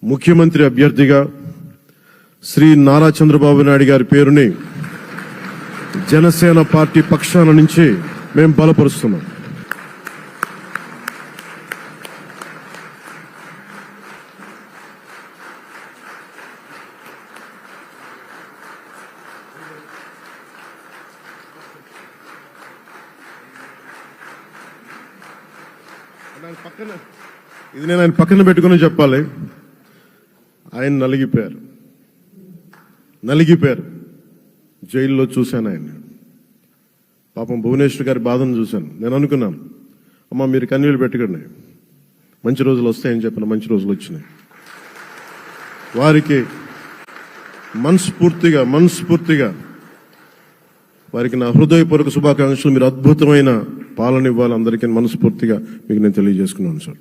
ముఖ్యమంత్రి అభ్యర్థిగా శ్రీ నారా చంద్రబాబు నాయుడు గారి పేరుని జనసేన పార్టీ పక్షాన నుంచి మేము బలపరుస్తున్నాం. ఇది నేను ఆయన పక్కన పెట్టుకుని చెప్పాలి. ఆయన నలిగిపోయారు. జైల్లో చూశాను ఆయన. పాపం భువనేశ్వర్ గారి బాధను చూశాను. నేను అనుకున్నాను, అమ్మ మీరు కన్నీళ్ళు పెట్టుకోండి, మంచి రోజులు వస్తాయని చెప్పిన మంచి రోజులు వచ్చినాయి. వారికి మనస్ఫూర్తిగా వారికి నా హృదయపూర్వక శుభాకాంక్షలు. మీరు అద్భుతమైన పాలన ఇవ్వాలి అందరికీ మనస్ఫూర్తిగా మీకు నేను తెలియజేసుకున్నాను సార్.